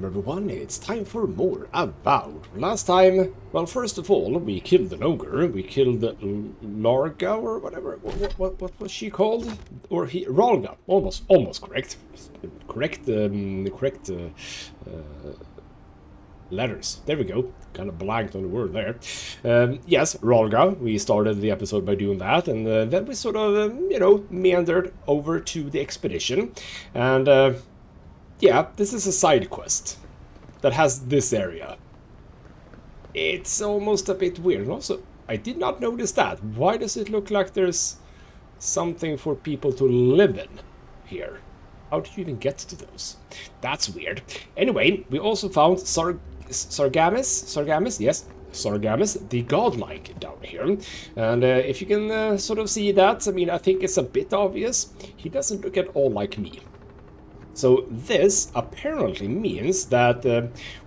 Welcome everyone, it's time for more Avowed. Last time, well, first of all, we killed an ogre, we killed Larga or whatever, what was she called? Or he, Ralga, almost correct. Correct letters, there we go, kind of blanked on the word there. Yes, Ralga, we started the episode by doing that, and then we sort of, meandered over to the expedition, and yeah, this is a side quest that has this area. It's almost a bit weird. And also, I did not notice that. Why does it look like there's something for people to live in here? How did you even get to those? That's weird. Anyway, we also found Sargamas, yes, Sargamas, the Godlike down here. And if you can sort of see that, I mean, I think it's a bit obvious. He doesn't look at all like me. So this apparently means that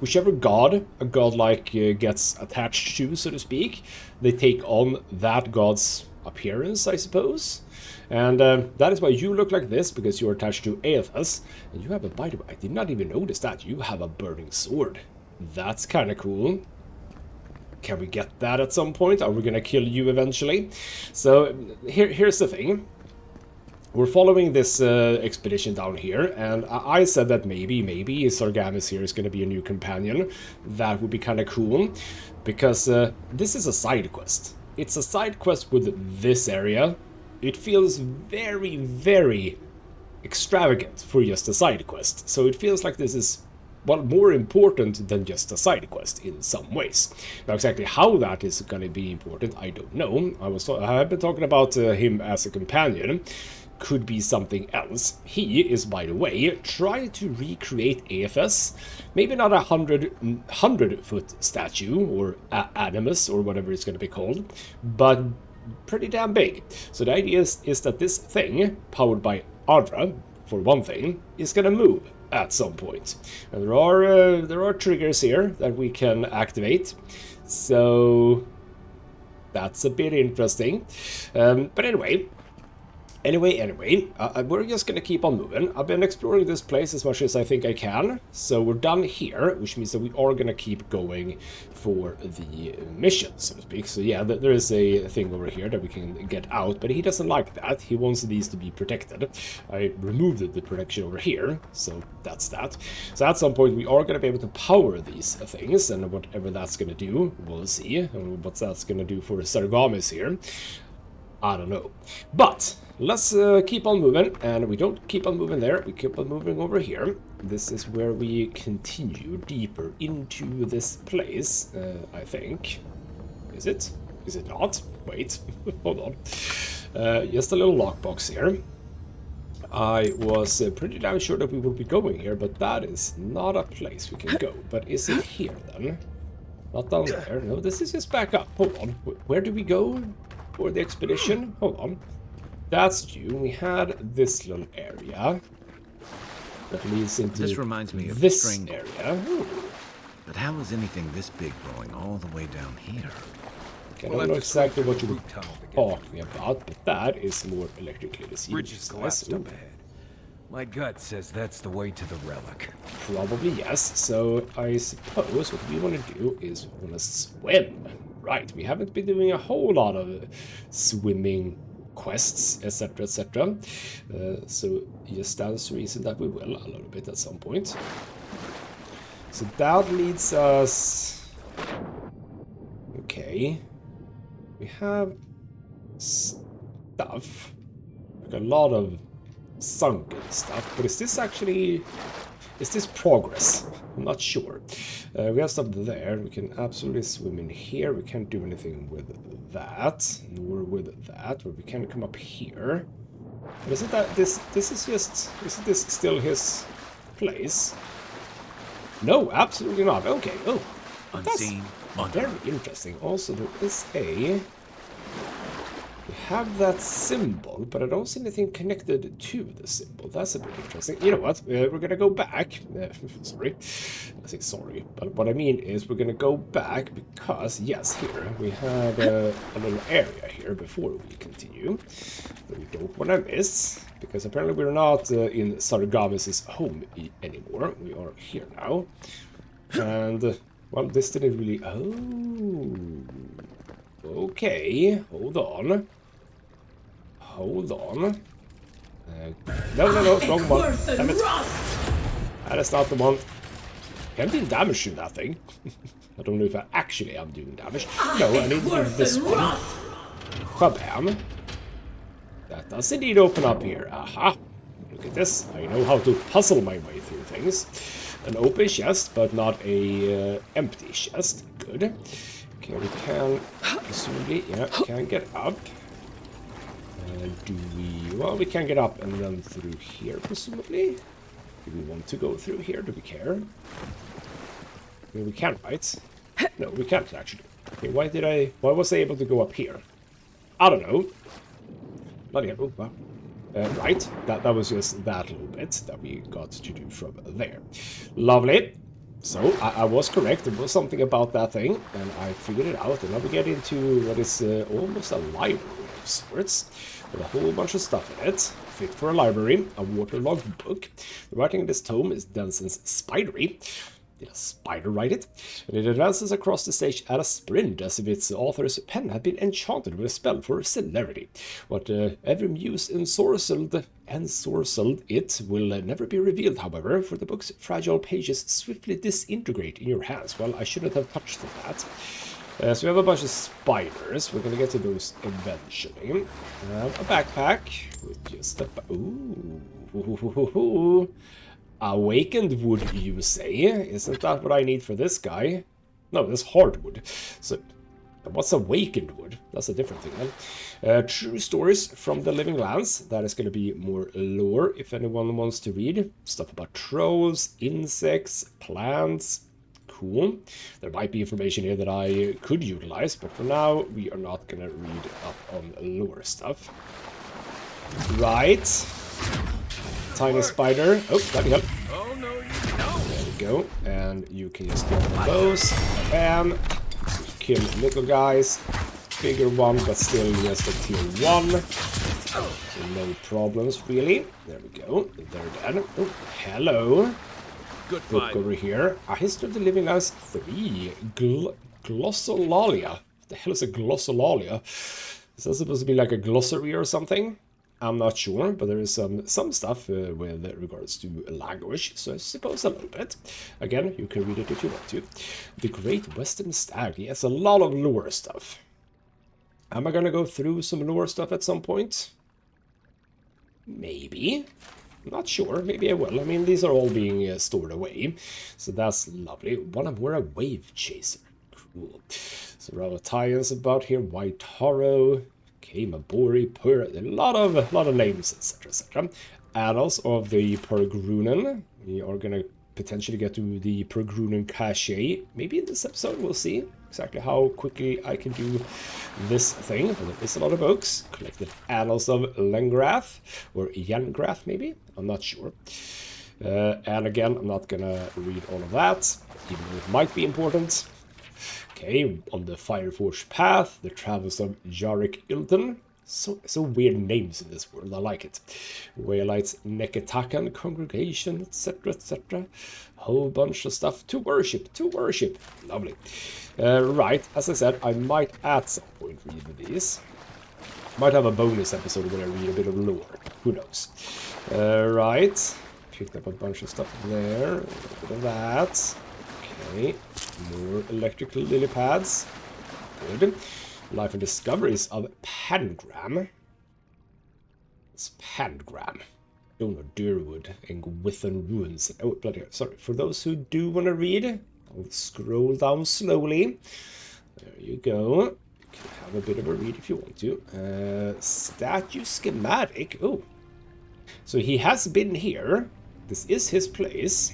whichever god a godlike gets attached to, so to speak, they take on that god's appearance, I suppose. And that is why you look like this, because you're attached to Aethys. And you have a, by the way, I did not even notice that, you have a burning sword. That's kind of cool. Can we get that at some point? Are we gonna kill you eventually? So here's the thing. We're following this expedition down here, and I said that maybe Sargamas here is going to be a new companion. That would be kind of cool, because this is a side quest. It's a side quest with this area. It feels very, very extravagant for just a side quest. So it feels like this is, well, more important than just a side quest in some ways. Now, exactly how that is going to be important, I don't know. I have been talking about him as a companion. Could be something else. He is, by the way, trying to recreate Aethys. Maybe not 100-foot statue, or animus, or whatever it's going to be called, but pretty damn big. So the idea is that this thing, powered by Adra, for one thing, is going to move at some point. And there are triggers here that we can activate. So that's a bit interesting. But anyway, we're just gonna keep on moving. I've been exploring this place as much as I think I can, so we're done here, which means that we are gonna keep going for the mission, so to speak. So yeah, there is a thing over here that we can get out, but he doesn't like that. He wants these to be protected. I removed the protection over here, so that's that. So at some point we are gonna be able to power these things, and whatever that's gonna do, we'll see. And what that's gonna do for Sargamas here, I don't know. But let's keep on moving, and we don't keep on moving there, we keep on moving over here. This is where we continue deeper into this place, I think. Is it? Is it not? Wait, hold on. Just a little lockbox here. I was pretty damn sure that we would be going here, but that is not a place we can go. But is it here then? Not down there. No, this is just back up. Hold on. Where do we go for the expedition? Hold on. That's due. We had this little area that leads into this reminds me of this string area. But how is anything this big growing all the way down here? Okay, I don't know exactly what you were talking about, but that is more electrically deceived. Bridge is collapsed up ahead. My gut says that's the way to the relic. Probably yes. So I suppose what we want to do is we want to swim. Right, we haven't been doing a whole lot of swimming quests, etc, etc. So just stands to reason that we will a little bit at some point. So that leads us... Okay. We have stuff. Like a lot of sunken stuff. But is this actually... Is this progress? I'm not sure. We have stuff there. We can absolutely swim in here. We can't do anything with that, nor with that. But we can come up here. But isn't that this is just... Isn't this still his place? No, absolutely not. Okay. Oh, unseen. Very interesting. Also, there is a... We have that symbol, but I don't see anything connected to the symbol. That's a bit interesting. You know what? We're gonna go back. Sorry. I say sorry, but what I mean is we're gonna go back because, yes, here we had a little area here before we continue that we don't want to miss, because apparently we're not in Sargamis's home anymore. We are here now. And, well, this didn't really... Oh... Okay, hold on. Hold on. No, wrong one. Damn it. That is not the one. I'm doing damage to that thing. I don't know if I actually am doing damage. No, I need to do this one. Kabam. That does indeed open up here. Aha. Look at this. I know how to puzzle my way through things. An open chest, but not a empty chest. Good. Okay, we can, presumably, yeah, we can get up. Do we... Well, we can get up and then through here, presumably. Do we want to go through here? Do we care? I mean, we can, right? No, we can't, actually. Okay, why was I able to go up here? I don't know. Bloody hell, oh, wow. Right, that was just that little bit that we got to do from there. Lovely. So, I was correct. There was something about that thing, and I figured it out. And now we get into what is almost a library of sorts, with a whole bunch of stuff in it. Fit for a library, a waterlogged book. The writing in this tome is dense and spidery. Did a spider write it? And it advances across the stage at a sprint, as if its author's pen had been enchanted with a spell for celerity. Whatever muse ensorcelled it will never be revealed, however, for the book's fragile pages swiftly disintegrate in your hands. Well, I shouldn't have touched that. So we have a bunch of spiders. We're going to get to those eventually. A backpack with just a... Ooh. Awakened wood, you say? Isn't that what I need for this guy? No, that's hardwood. So, what's awakened wood? That's a different thing, then. True stories from the living lands. That is going to be more lore, if anyone wants to read. Stuff about trolls, insects, plants. Cool. There might be information here that I could utilize, but for now, we are not going to read up on lore stuff. Right. Tiny spider. Oh, bloody hell. Oh, no, you don't. There we go. And you can just get one of those. Bam. Kill little guys. Bigger one, but still just a tier 1. So no problems, really. There we go. They're dead. Oh, hello. Good Look fight. over here. A History of the Living Lands 3. Glossolalia. What the hell is a glossolalia? Is that supposed to be like a glossary or something? I'm not sure, but there is some stuff with regards to language, so I suppose a little bit. Again, you can read it if you want to. The Great Western Stag. Yes, a lot of lore stuff. Am I going to go through some lore stuff at some point? Maybe. I'm not sure. Maybe I will. I mean, these are all being stored away, so that's lovely. We're a wave chaser. Cool. So there are tie-ins about here. White Horror. Mabori, a lot of names, etc., etc. Annals of the Pergrunen. We are gonna potentially get to the Pergrunen cache. Maybe in this episode, we'll see exactly how quickly I can do this thing. But there is a lot of books. Collected Annals of Lengrath, or Yengrath, maybe. I'm not sure. And again, I'm not gonna read all of that, even though it might be important. Okay, on the Fireforged Path, the travels of Jarek Ilton. So weird names in this world, I like it. Waylight's Neketakan congregation, etc., etc. Whole bunch of stuff to worship, Lovely. Right, as I said, I might at some point read these. Might have a bonus episode where I read a bit of lore. Who knows? Right, picked up a bunch of stuff there. A bit of that. Okay, more electrical lily pads. Good. Life and Discoveries of Pangram. It's Pangram. Donor Durwood and Gwithan Ruins. Oh, bloody hell. Sorry. For those who do want to read, I'll scroll down slowly. There you go. You can have a bit of a read if you want to. Statue schematic. Oh. So he has been here. This is his place.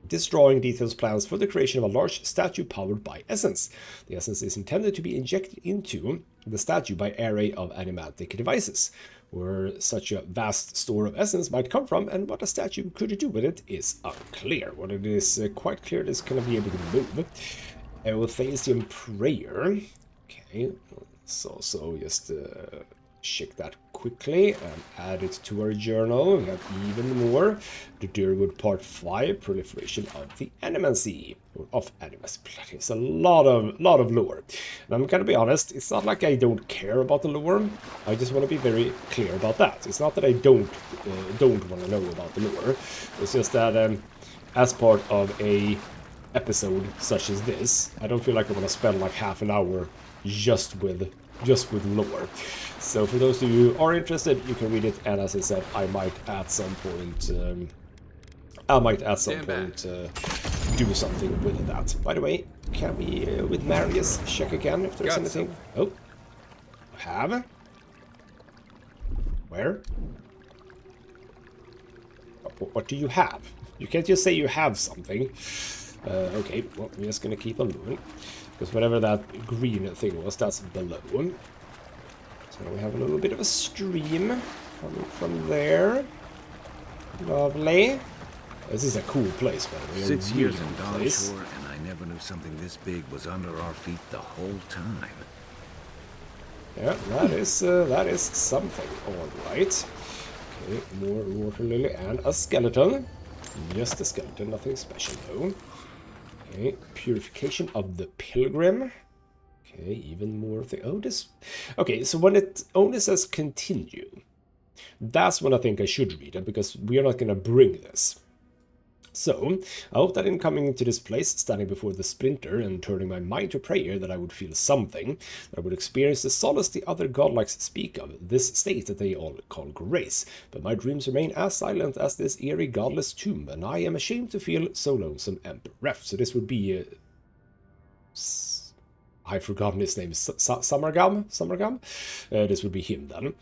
This drawing details plans for the creation of a large statue powered by essence. The essence is intended to be injected into the statue by an array of animatic devices. Where such a vast store of essence might come from and what a statue could do with it is unclear. What it is quite clear is going to be able to move. Euthasian prayer. Okay, so just check that quickly and add it to our journal. We have even more. The Durwood Part 5, Proliferation of the Animacy. Of Animacy. It's a lot of lore. And I'm gonna be honest, it's not like I don't care about the lore. I just want to be very clear about that. It's not that I don't want to know about the lore. It's just that as part of a episode such as this, I don't feel like I want to spend like half an hour just with lore. So for those of you who are interested, you can read it, and as I said, I might at some point do something with that. By the way, can we with Marius check again if there's anything? Oh, have? Where? What do you have? You can't just say you have something. Okay, well, we're just gonna keep on moving. Because whatever that green thing was, that's below. So we have a little bit of a stream coming from there. Lovely. This is a cool place, by the way. 6 years in Dawnshore, and I never knew something this big was under our feet the whole time. Yeah, that is something. All right. Okay, more water lily and a skeleton. Just a skeleton, nothing special though. Okay, purification of the pilgrim. Okay, even more thing. Oh, this. Okay, so when it only says continue, that's when I think I should read it, because we are not going to bring this. So, I hope that in coming into this place, standing before the splinter and turning my mind to prayer, that I would feel something, that I would experience the solace the other godlikes speak of, this state that they all call grace. But my dreams remain as silent as this eerie godless tomb, and I am ashamed to feel so lonesome and bereft. So this would be I've forgotten his name, Summergum? This would be him then.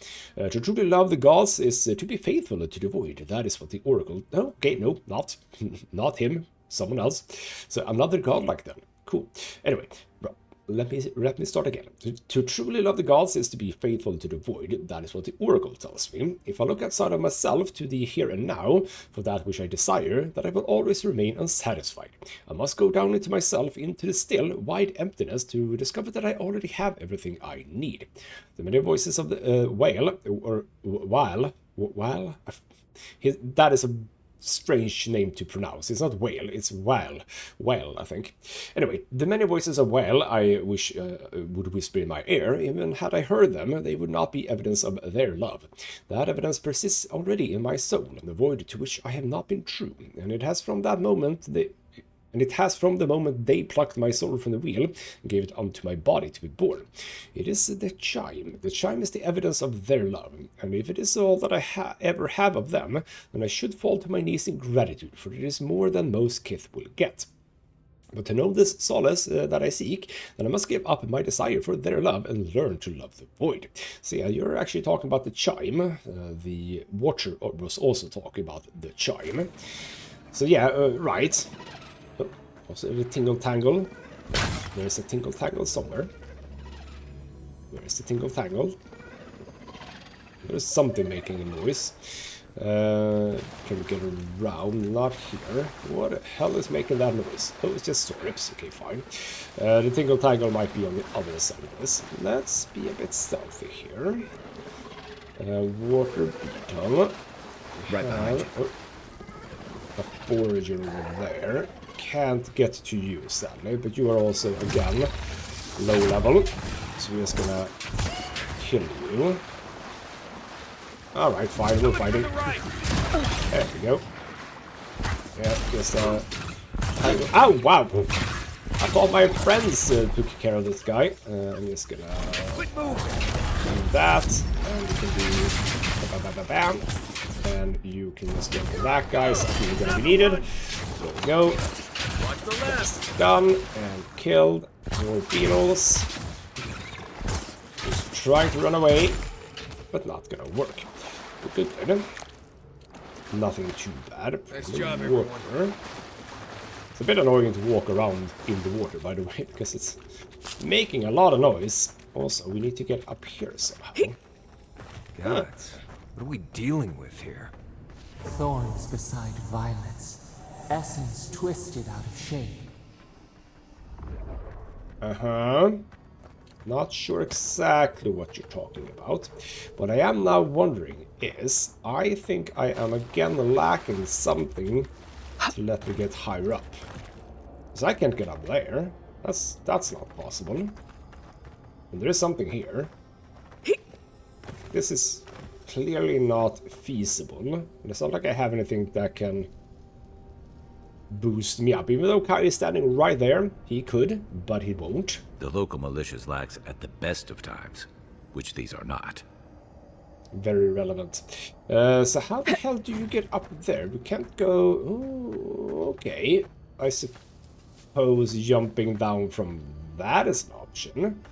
To truly love the gods is to be faithful to the void. That is what the oracle... Oh, okay, no, not him. Someone else. So another godlike then. Cool. Anyway, let me start again. To truly love the gods is to be faithful to the void. That is what the oracle tells me. If I look outside of myself to the here and now, for that which I desire, that I will always remain unsatisfied. I must go down into myself, into the still, wide emptiness, to discover that I already have everything I need. The many voices of the whale, or while, that is a strange name to pronounce. It's not whale, it's whale, I think. Anyway, the many voices of whale I wish would whisper in my ear. Even had I heard them, they would not be evidence of their love. That evidence persists already in my soul, the void to which I have not been true, and it has from that moment from the moment they plucked my soul from the wheel and gave it unto my body to be born. It is the chime. The chime is the evidence of their love, and if it is all that I ever have of them, then I should fall to my knees in gratitude, for it is more than most kith will get. But to know this solace that I seek, then I must give up my desire for their love and learn to love the void. So yeah, you're actually talking about the chime. The Watcher was also talking about the chime. So yeah, right. Also a tingle tangle. There's a tingle tangle somewhere. Where is the tingle tangle? There's something making a noise. Can we get around? Not here. What the hell is making that noise? Oh, it's just stirrups. Okay, fine. The tingle tangle might be on the other side of this. Let's be a bit stealthy here. Water beetle. Right behind you. Oh, a forager over there. Can't get to you, sadly, but you are also, again, low level. So we're just gonna kill you. Alright, fine, we're fighting. There we go. Yeah, just, ow, wow! I thought my friends took care of this guy. I'm just gonna do that, and you can do bam, and you can just go to that guy, something you're gonna be needed. There we go. Watch the left. Done and killed. More beetles. Just trying to run away, but not gonna work. Good. Nothing too bad. Nice job, everyone. It's a bit annoying to walk around in the water, by the way, because it's making a lot of noise. Also, we need to get up here somehow. Gods, what are we dealing with here? Thorns beside violets, essence twisted out of shape. Not sure exactly what you're talking about. What I am now wondering is, I think I am again lacking something to let me get higher up. Because I can't get up there. That's not possible. And there is something here. This is clearly not feasible. And it's not like I have anything that can boost me up. Even though Kai is standing right there, he could, but he won't. The local militia's lax at the best of times, which these are not. Very relevant. So how the hell do you get up there? We can't go... Oh, okay. I suppose jumping down from that is an option.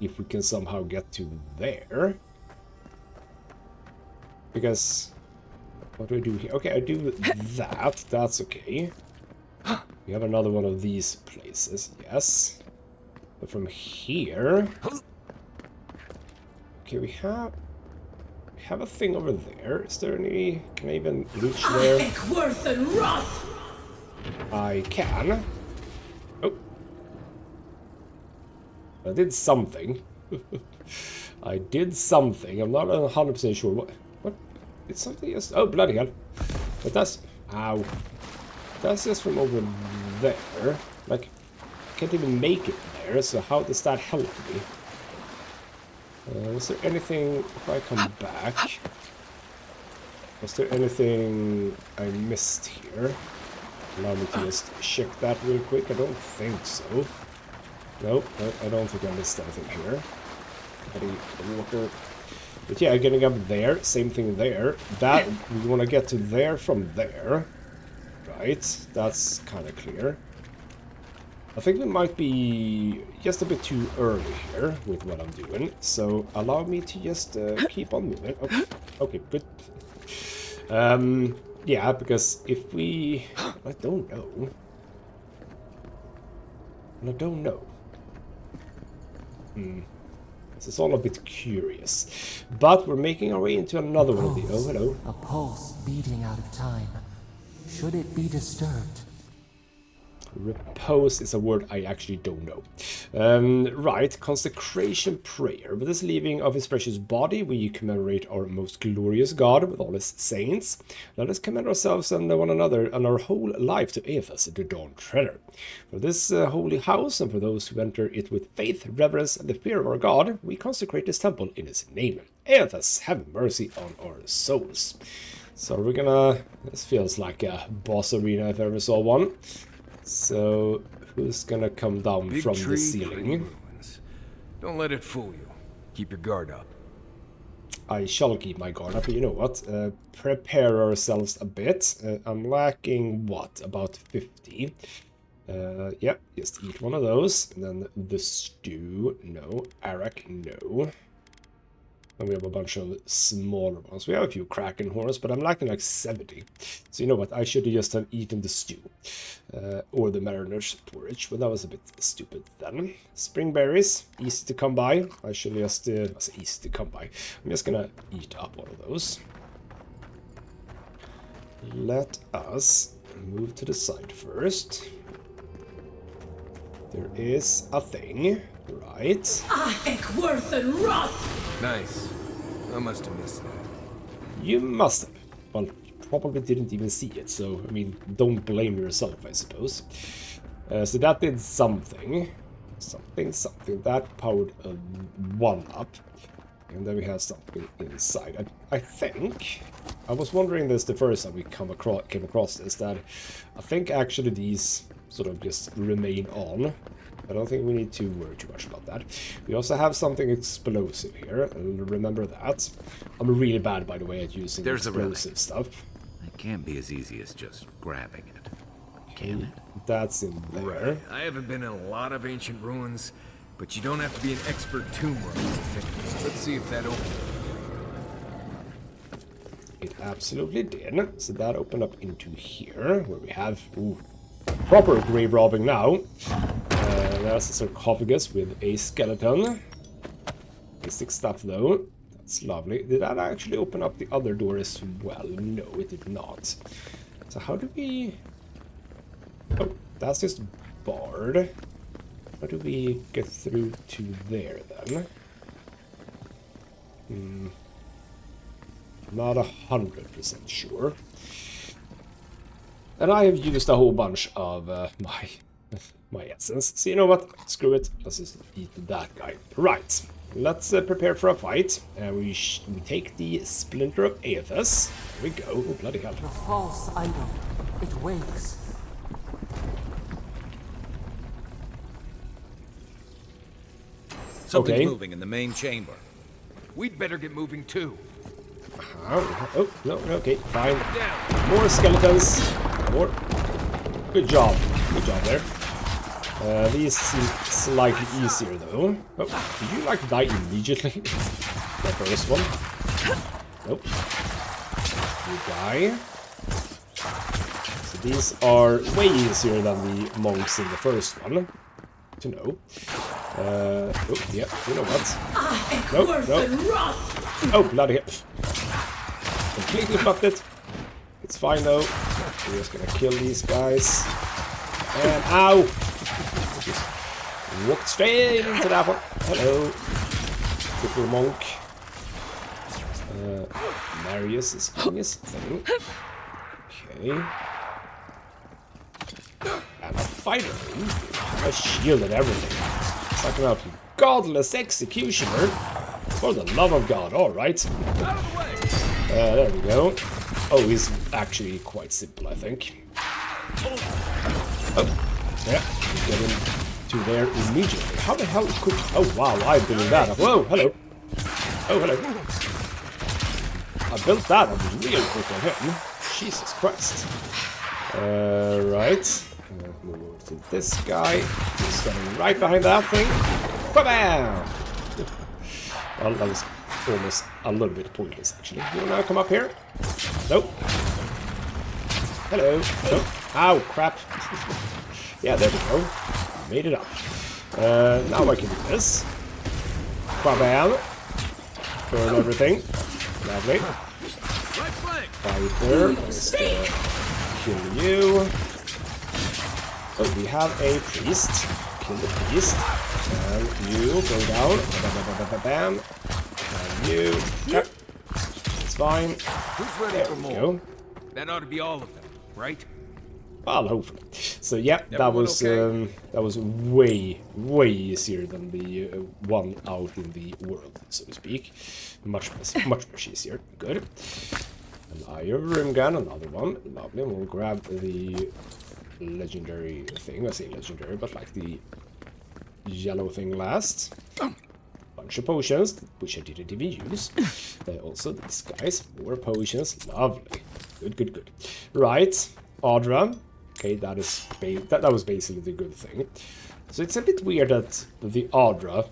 If we can somehow get to there. Because... What do I do here? Okay, I do that. That's okay. We have another one of these places. Yes. But from here... Okay, we have a thing over there. Is there any... Can I even reach there? I can. Oh. I did something. I did something. I'm not 100% sure what... It's something just... Oh, bloody hell. But that's... Ow. That's just from over there. Like, I can't even make it there, so how does that help me? Was there anything... If I come back... Was there anything I missed here? Allow me to just check that real quick. I don't think so. Nope, I don't think I missed anything here. Any water... But yeah, getting up there, same thing there. That, we want to get to there from there. Right, that's kind of clear. I think we might be just a bit too early here with what I'm doing. So allow me to just keep on moving. Okay, okay, good. Yeah, because if we... I don't know. I don't know. This is all a bit curious. But we're making our way into another one of the... Oh, hello. A pulse beating out of time. Should it be disturbed? Repose is a word I actually don't know. Right, consecration prayer. With this leaving of his precious body, we commemorate our most glorious God with all his saints. Let us commend ourselves and one another and our whole life to Aethus, the Dawn Treader. For this holy house and for those who enter it with faith, reverence, and the fear of our God, we consecrate this temple in his name. Aethus, have mercy on our souls. So we're gonna... This feels like a boss arena if I ever saw one. So, who's gonna come down Big from tree, the ceiling? ruins. Don't let it fool you. Keep your guard up. I shall keep my guard up, but you know what? Prepare ourselves a bit. I'm lacking, what, about 50? Yeah, just eat one of those. And then the stew, no. Arak, no. And we have a bunch of smaller ones. We have a few Kraken horns, but I'm lacking like 70. So you know what? I should have just have eaten the stew. Or the mariner's porridge, but that was a bit stupid then. Spring berries, easy to come by. I should just... I say easy to come by. I'm just gonna eat up one of those. Let us move to the side first. There is a thing, right? Nice. I must have missed that. You must have. Well, you probably didn't even see it, so, I mean, don't blame yourself, I suppose. So that did something. Something. That powered one up. And then we have something inside. I think... I was wondering this the first time we came across this, that I think actually these sort of just remain on. I don't think we need to worry too much about that. We also have something explosive here. Remember that. I'm really bad, by the way, at using explosive stuff. It can't be as easy as just grabbing it. Can it? That's in there. I haven't been in a lot of ancient ruins, but you don't have to be an expert tomb runner, I think. Let's see if that opens. It absolutely did. So that opened up into here, where we have... Ooh, proper grave robbing now. There's a sarcophagus with a skeleton. Basic stuff though. That's lovely. Did that actually open up the other door as well? No, it did not. So how do we... Oh, that's just barred. How do we get through to there then? Not 100% sure. And I have used a whole bunch of my essence. So you know what? Screw it. Let's just eat that guy. Right. Let's prepare for a fight. We take the Splinter of Aethys. There we go. Oh, bloody hell. The false idol. It wakes. Something's Okay. moving in the main chamber. We'd better get moving too. Oh, no, okay, fine. Down. More skeletons. More. Good job. Good job there. These seem slightly easier though. Oh, did you like die immediately? The first one. Nope. You die. So these are way easier than the monks in the first one. To know. Oh, yeah, you know what? No. Oh, bloody hell. Completely fucked it. It's fine though. We're just gonna kill these guys. And ow! Just walked straight into that one. Hello. Triple monk. Marius is doing his thing. Okay. And a fighter. A shield and everything. Talking about godless executioner. For the love of God, alright. There we go. Oh, he's actually quite simple, I think. Oh, yeah, get into there immediately. How the hell could... Oh, wow, I'm doing that. Whoa, hello. Oh, hello. I built that up real quick on him. Jesus Christ. Right. Move over to this guy. He's standing right behind that thing. Bam! Well, that was almost a little bit pointless, actually. You wanna come up here? Nope. Hello. Nope. Ow, crap. Yeah, there we go. Made it up. Now I can do this. Bam! Burn everything. Lovely. Fighter. Just kill you. Oh, we have a priest. Kill the priest. And you go down. Bam. And you. Okay. It's fine. Who's ready There for we more? go. That ought to be all of them, right? Well, hopefully. So yeah, that Everyone was okay? way easier than the one out in the world, so to speak. Much easier. Good. An iron rim gun, another one. Lovely. We'll grab the legendary thing. I say legendary, but like the yellow thing last. Bunch of potions, which I didn't even use. Also, these guys, more potions. Lovely. Good. Right, Audra. Okay, that was basically the good thing. So it's a bit weird that the Audra...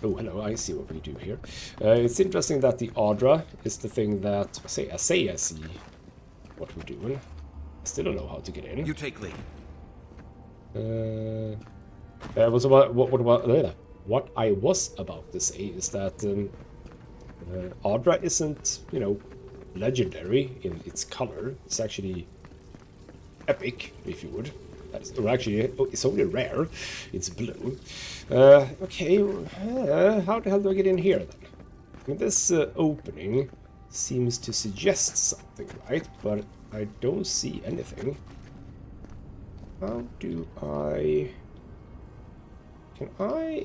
Oh, hello, I see what we do here. It's interesting that the Audra is the thing that... I see what we're doing. I still don't know how to get in. You take lead. What I was about to say is that Audra isn't, legendary in its color. It's actually epic, if you would. Or actually, it's only rare. It's blue. Okay, how the hell do I get in here then? I mean, this opening seems to suggest something, right? But I don't see anything. How do I... Can I...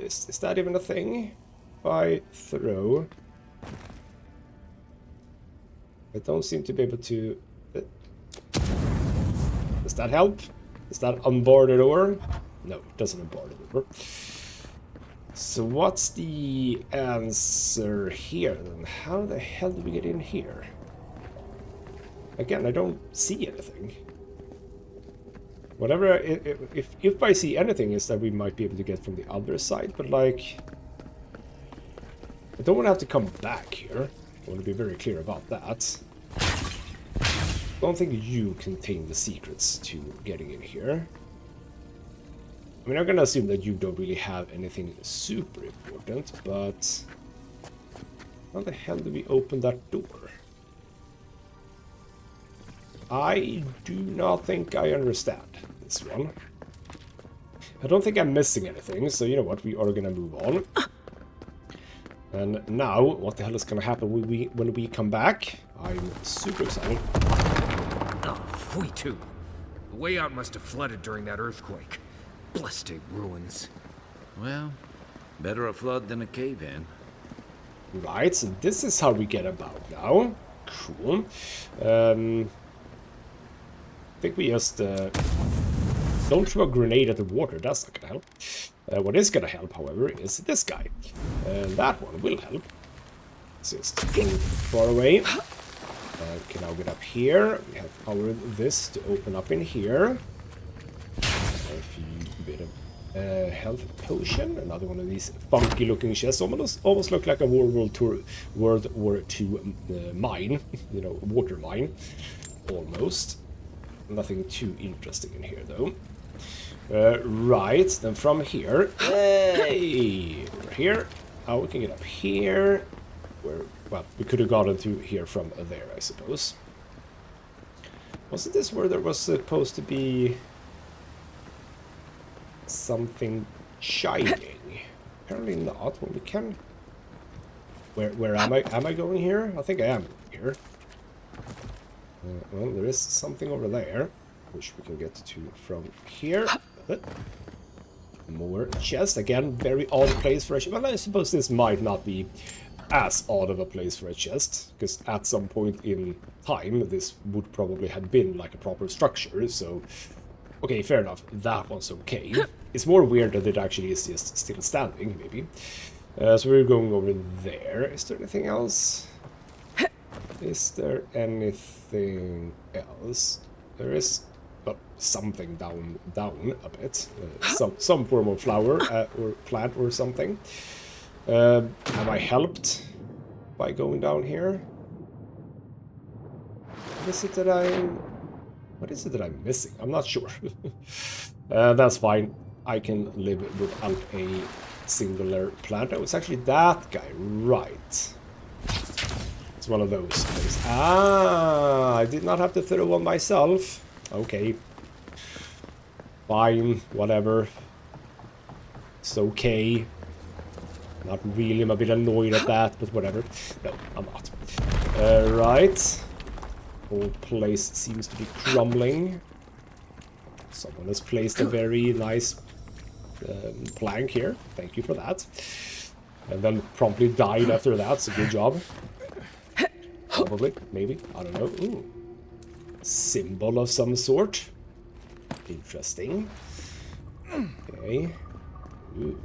is that even a thing? If I throw... I don't seem to be able to... Does that help? Does that unbar the door? No, it doesn't unbar the door. So what's the answer here then? How the hell do we get in here? Again, I don't see anything. Whatever, if I see anything, is that we might be able to get from the other side, but like... I don't want to have to come back here. I want to be very clear about that. don't think you contain the secrets to getting in here. I mean, I'm gonna assume that you don't really have anything super important, but how the hell do we open that door? I do not think I understand this one. I don't think I'm missing anything, so you know what, we are gonna move on. And now, what the hell is gonna happen when we come back? I'm super excited. Oh, fui too. The way out must have flooded during that earthquake. Blessed ruins. Well, better a flood than a cave-in. Right, so this is how we get about now. Cool. I think we just don't throw a grenade at the water. That's not gonna help. What is gonna help, however, is this guy. That one will help. Let's just go far away. We can now get up here. We have powered this to open up in here. A few bit of health potion. Another one of these funky looking chests. Almost look like a World War II mine. You know, water mine. Almost. Nothing too interesting in here though. Right, then from here. Hey! We're here. Now we can get up here. Well, we could have gotten through here from there, I suppose. Wasn't this where there was supposed to be something shining? Apparently not. Well, we can. Where am I? Am I going here? I think I am here. Well, there is something over there, which we can get to from here. More chest. Again, very odd place for a chest. Well, I suppose this might not be as odd of a place for a chest, because at some point in time, this would probably have been like a proper structure, so... Okay, fair enough. That one's okay. It's more weird that it actually is just still standing, maybe. So we're going over there. Is there anything else? Is there anything else? There is something down a bit. Some form of flower or plant or something. Have I helped by going down here? What is it that I'm missing? I'm not sure. That's fine. I can live without a singular plant. Oh, it's actually that guy, right? It's one of those things. Ah, I did not have to throw one myself. Okay. Fine, whatever. It's okay. Not really, I'm a bit annoyed at that, but whatever. No, I'm not. Right. Whole place seems to be crumbling. Someone has placed a very nice plank here. Thank you for that. And then promptly died after that, so good job. Probably, maybe, I don't know. Ooh. Symbol of some sort. Interesting. Okay. Ooh.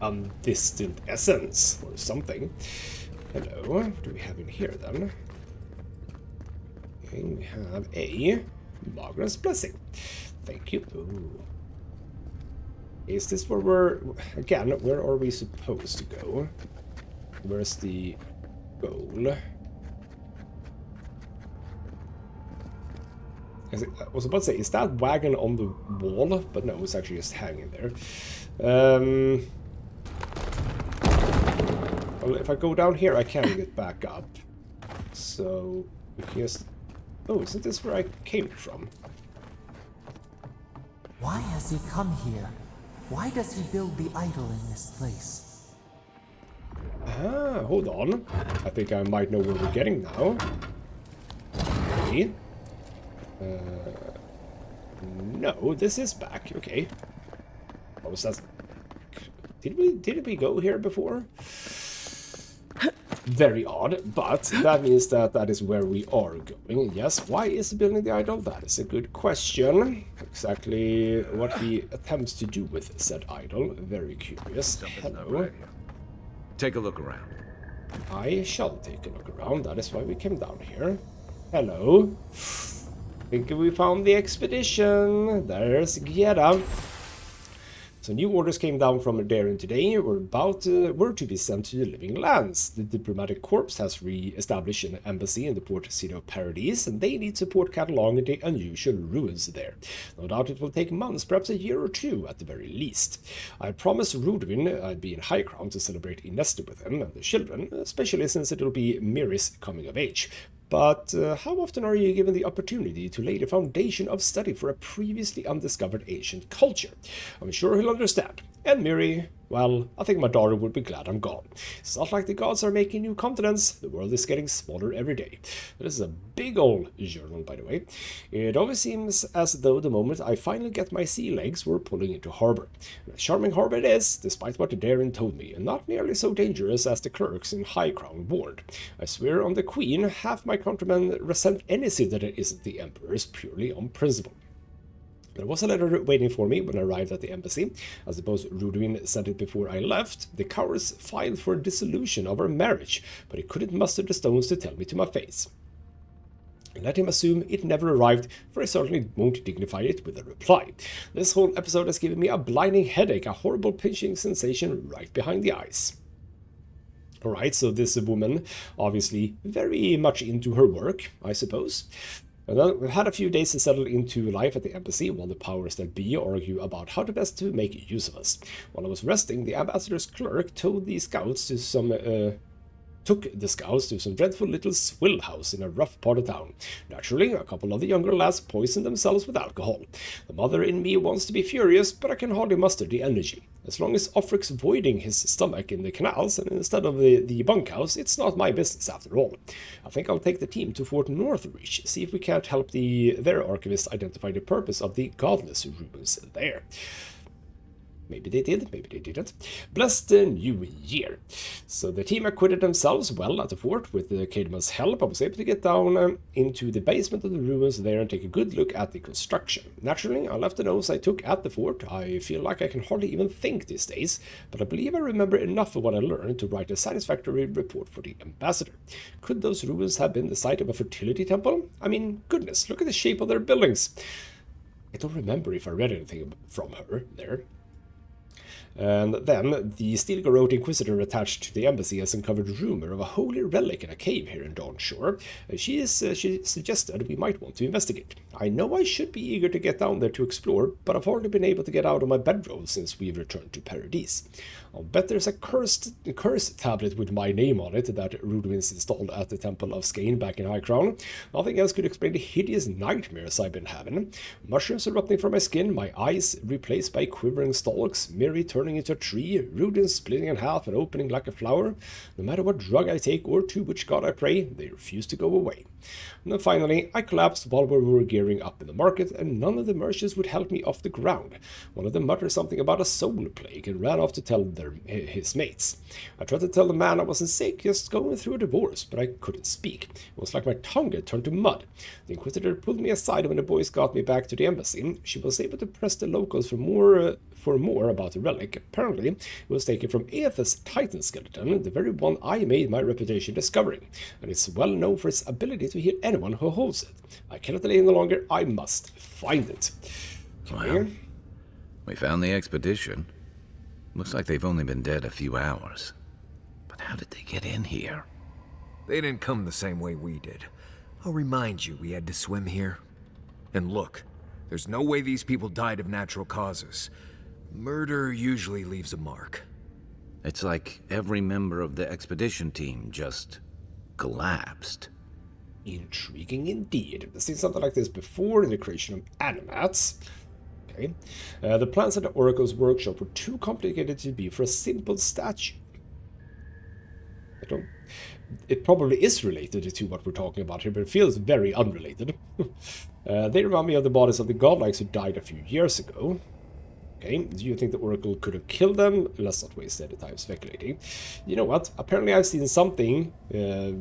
Undistilled essence or something. Hello, what do we have in here then? Okay, we have a Margaret's Blessing. Thank you. Ooh. Is this where we're... Again, where are we supposed to go? Where's the goal? I was about to say, is that wagon on the wall? But no, it's actually just hanging there. Well, if I go down here, I can get back up. So, we can just... Oh, isn't this where I came from? Why has he come here? Why does he build the idol in this place? Ah, hold on. I think I might know where we're getting now. Okay. No, this is back. Okay. What was that? Did we go here before? Very odd, but that means that that is where we are going. Yes, why is he building the idol? That is a good question. Exactly what he attempts to do with said idol. Very curious. Hello. Take a look around. I shall take a look around. That is why we came down here. Hello. Think we found the expedition. There's Giera. So new orders came down from Darren today. Were to be sent to the Living Lands. The diplomatic corps has re-established an embassy in the port city of Paradise, and they need support cataloging the unusual ruins there. No doubt it will take months, perhaps a year or two at the very least. I promised Rudwin I'd be in High Crown to celebrate Inesta with him and the children, especially since it'll be Miri's coming of age. But how often are you given the opportunity to lay the foundation of study for a previously undiscovered ancient culture? I'm sure he'll understand. And Miri, well, I think my daughter would be glad I'm gone. It's not like the gods are making new continents. The world is getting smaller every day. This is a big old journal, by the way. It always seems as though the moment I finally get my sea legs, we're pulling into harbor. And a charming harbor it is, despite what Darren told me, and not nearly so dangerous as the clerks in High Crown warned. I swear on the Queen, half my countrymen resent any city that isn't the Emperor's purely on principle. There was a letter waiting for me when I arrived at the embassy. I suppose Rudwin sent it before I left. The cowards filed for dissolution of our marriage, but he couldn't muster the stones to tell me to my face. Let him assume it never arrived, for I certainly won't dignify it with a reply. This whole episode has given me a blinding headache, a horrible pinching sensation right behind the eyes. Alright, so this woman, obviously very much into her work, I suppose. And then we've had a few days to settle into life at the embassy while the powers that be argue about how to best to make use of us. While I was resting, the ambassador's clerk took the scouts to some dreadful little swill house in a rough part of town. Naturally, a couple of the younger lads poisoned themselves with alcohol. The mother in me wants to be furious, but I can hardly muster the energy. As long as Offrick's voiding his stomach in the canals and instead of the bunkhouse, it's not my business after all. I think I'll take the team to Fort Northreach, see if we can't help their archivist identify the purpose of the godless ruins there. Maybe they did, maybe they didn't. Bless the new year. So the team acquitted themselves well at the fort. With the Caedmon's help, I was able to get down into the basement of the ruins there and take a good look at the construction. Naturally, I left the notes I took at the fort. I feel like I can hardly even think these days, but I believe I remember enough of what I learned to write a satisfactory report for the ambassador. Could those ruins have been the site of a fertility temple? I mean, goodness, look at the shape of their buildings. I don't remember if I read anything from her there. And then, the Steel-Garrote Inquisitor attached to the embassy has uncovered rumor of a holy relic in a cave here in Dawnshore. She suggested we might want to investigate. I know I should be eager to get down there to explore, but I've hardly been able to get out of my bedroll since we've returned to Paradise. I'll bet there's a curse tablet with my name on it that Rudwin's installed at the Temple of Skane back in High Crown. Nothing else could explain the hideous nightmares I've been having. Mushrooms erupting from my skin, my eyes replaced by quivering stalks, Miri turning into a tree, Rudin splitting in half and opening like a flower. No matter what drug I take or to which god I pray, they refuse to go away. And then finally, I collapsed while we were gearing up in the market, and none of the merchants would help me off the ground. One of them muttered something about a soul plague and ran off to tell his mates. I tried to tell the man I wasn't sick, just going through a divorce, but I couldn't speak. It was like my tongue had turned to mud. The Inquisitor pulled me aside when the boys got me back to the embassy. She was able to press the locals for more about the relic. Apparently, it was taken from Aeth's Titan skeleton, the very one I made my reputation discovering, and it's well known for its ability to heal anyone who holds it. I cannot delay any longer. I must find it. Okay. Well, we found the expedition. Looks like they've only been dead a few hours. But how did they get in here? They didn't come the same way we did. I'll remind you, we had to swim here. And look, there's no way these people died of natural causes. Murder usually leaves a mark. It's like every member of the expedition team just collapsed. Intriguing indeed. I've seen something like this before in the creation of animats. Okay. The plans at the Oracle's workshop were too complicated to be for a simple statue. It probably is related to what we're talking about here, but it feels very unrelated. They remind me of the bodies of the Godlikes who died a few years ago. Okay, do you think the Oracle could have killed them? Let's not waste any time speculating. You know what? Apparently I've seen something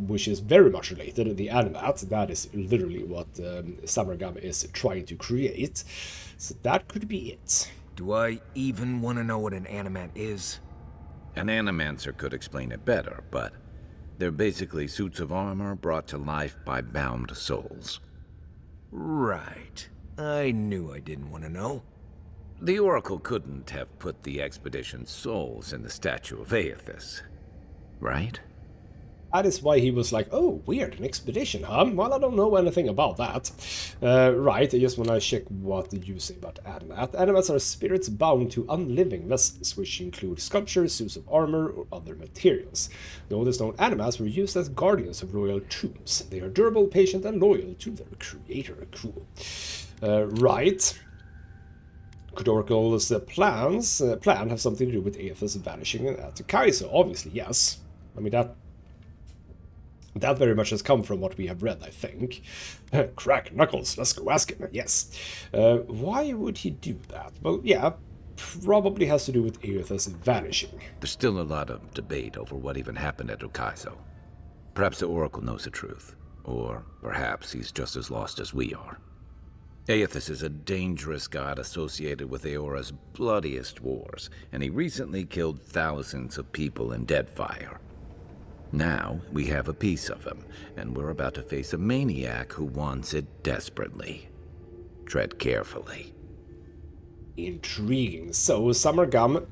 which is very much related. The animat, that is literally what Samargam is trying to create. So that could be it. Do I even want to know what an animat is? An animancer could explain it better, but they're basically suits of armor brought to life by bound souls. Right. I knew I didn't want to know. The Oracle couldn't have put the expedition's souls in the statue of Aethys, right? That is why he was like, oh, weird, an expedition, huh? Well, I don't know anything about that. Right, I just want to check what you say about animat. Animats are spirits bound to unliving vessels, which include sculptures, suits of armor, or other materials. The oldest known animats were used as guardians of royal tombs. They are durable, patient, and loyal to their creator. Cool. Right. Could Oracle's plan have something to do with Aethys vanishing at Kaizo? Obviously, yes. I mean, that very much has come from what we have read, I think. Crack knuckles, let's go ask him. Yes. Why would he do that? Well, yeah, probably has to do with Aethys vanishing. There's still a lot of debate over what even happened at Kaizo. Perhaps the Oracle knows the truth. Or perhaps he's just as lost as we are. Aethys is a dangerous god associated with Eora's bloodiest wars, and he recently killed thousands of people in Deadfire. Now, we have a piece of him, and we're about to face a maniac who wants it desperately. Tread carefully. Intriguing. So, Summer Gum,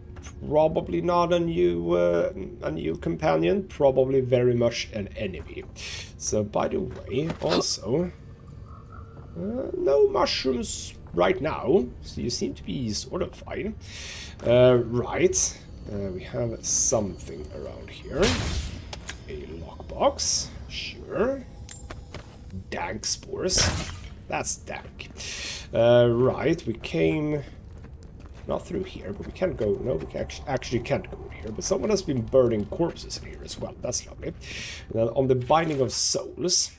probably not a new companion, probably very much an enemy. So, by the way, also, no mushrooms right now, so you seem to be sort of fine. Right, we have something around here. A lockbox, sure. Dank spores. That's dank. Right, we came not through here, but we can't go. No, we actually can't go here. But someone has been burning corpses in here as well. That's lovely. And then on the Binding of Souls.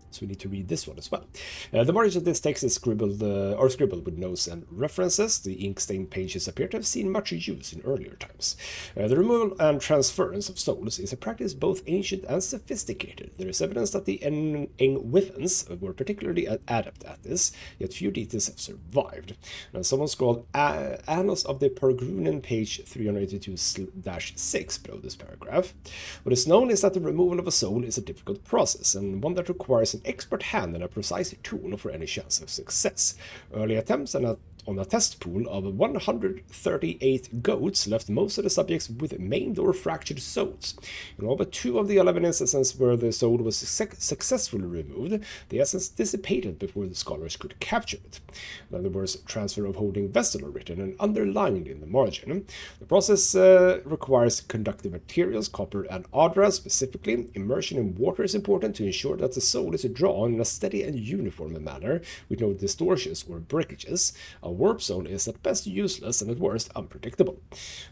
So we need to read this one as well. The margin of this text is scribbled with notes and references. The ink-stained pages appear to have seen much use in earlier times. The removal and transference of souls is a practice both ancient and sophisticated. There is evidence that the Engwithans were particularly adept at this, yet few details have survived. Now, someone scrolled Annals of the Pergrunen, page 382-6 below this paragraph. What is known is that the removal of a soul is a difficult process, and one that requires an expert hand and a precise tool for any chance of success. Early attempts on a test pool of 138 goats left most of the subjects with maimed or fractured souls. In all but 2 of the 11 instances where the soul was successfully removed, the essence dissipated before the scholars could capture it. In other words, transfer of holding vessel are written and underlined in the margin. The process requires conductive materials, copper and adra specifically. Immersion in water is important to ensure that the soul is drawn in a steady and uniform manner with no distortions or breakages. A warp zone is at best useless and at worst unpredictable.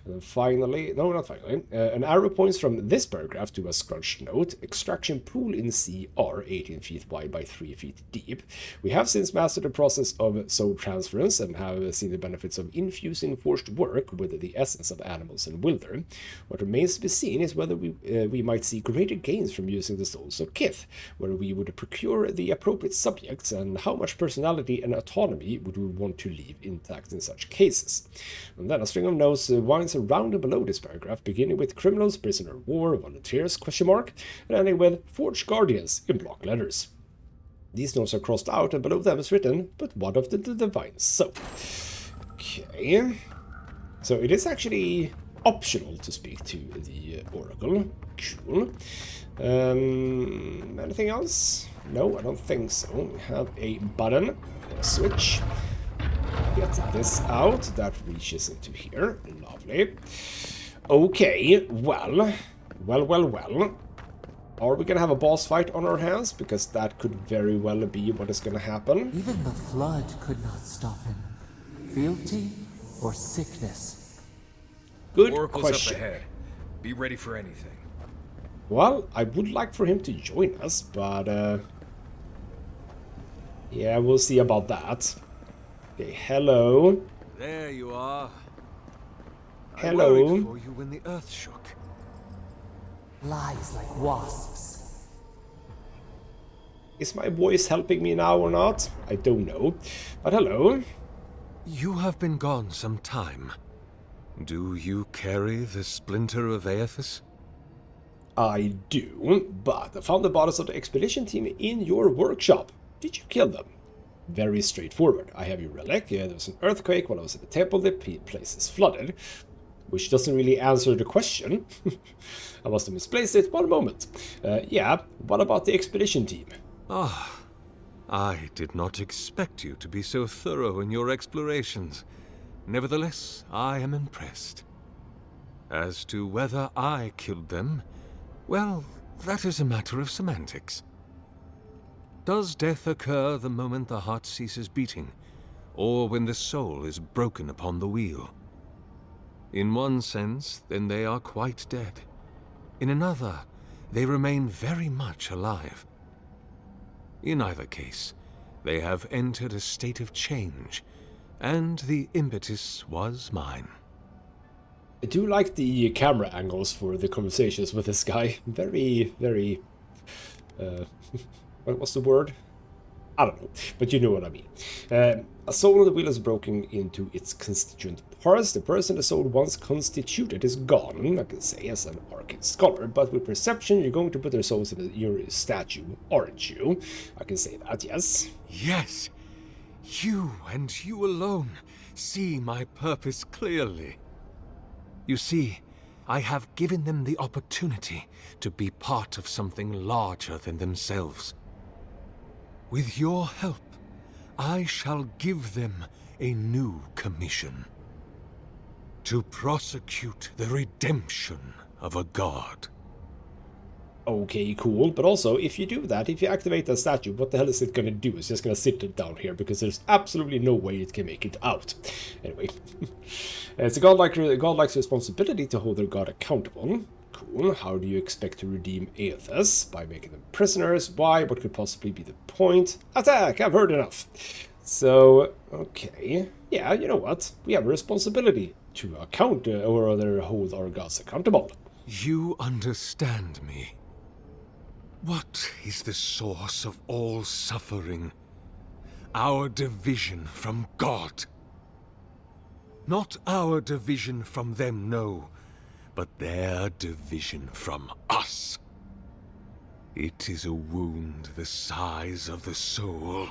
And then finally, no, not finally, an arrow points from this paragraph to a scrunched note. Extraction pool in sea are 18 feet wide by 3 feet deep. We have since mastered the process of soul transference and have seen the benefits of infusing forced work with the essence of animals and wilder. What remains to be seen is whether we might see greater gains from using the souls of Kith, where we would procure the appropriate subjects, and how much personality and autonomy would we want to leave intact in such cases. And then a string of notes winds around and below this paragraph, beginning with criminals, prisoner of war, volunteers, and ending with forged guardians in block letters. These notes are crossed out, and below them is written, but one of the divine soul. Okay. So it is actually optional to speak to the Oracle. Cool. Anything else? No, I don't think so. We have a button, a switch. Get this out. That reaches into here. Lovely. Okay, well. Are we gonna have a boss fight on our hands? Because that could very well be what is gonna happen. Even the flood could not stop him. Fealty or sickness? Good Oracle's question. up ahead. Be ready for anything. Well, I would like for him to join us, but yeah, we'll see about that. Okay, hello. There you are. Hello. I worried for you when the earth shook. Lies like wasps. Is my voice helping me now or not? I don't know. But hello. You have been gone some time. Do you carry the splinter of Aethys? I do, but I found the bodies of the expedition team in your workshop. Did you kill them? Very straightforward. I have your relic. There was an earthquake while I was at the temple. The place is flooded. Which doesn't really answer the question. I must have misplaced it. One moment. Yeah, what about the expedition team? Ah, I did not expect you to be so thorough in your explorations. Nevertheless, I am impressed. As to whether I killed them, well, that is a matter of semantics. Does death occur the moment the heart ceases beating, or when the soul is broken upon the wheel? In one sense, then they are quite dead. In another, they remain very much alive. In either case, they have entered a state of change, and the impetus was mine. I do like the camera angles for the conversations with this guy. Very, very... what's the word? I don't know, but you know what I mean. A soul on the wheel is broken into its constituent parts. The person the soul once constituted is gone, I can say, as an arcanescholar, but with perception, you're going to put their souls in your statue, aren't you? I can say that, yes. Yes, you and you alone see my purpose clearly. You see, I have given them the opportunity to be part of something larger than themselves. With your help, I shall give them a new commission. To prosecute the redemption of a god. Okay, cool. But also, if you do that, if you activate that statue, what the hell is it going to do? It's just going to sit it down here, because there's absolutely no way it can make it out. Anyway. It's a godlike's responsibility to hold their god accountable. Cool. How do you expect to redeem Aethys? By making them prisoners? Why? What could possibly be the point? Attack! I've heard enough. So, okay. Yeah, you know what? We have a responsibility to account, or rather hold our gods accountable. You understand me. What is the source of all suffering? Our division from God. Not our division from them, no, but their division from us. It is a wound the size of the soul,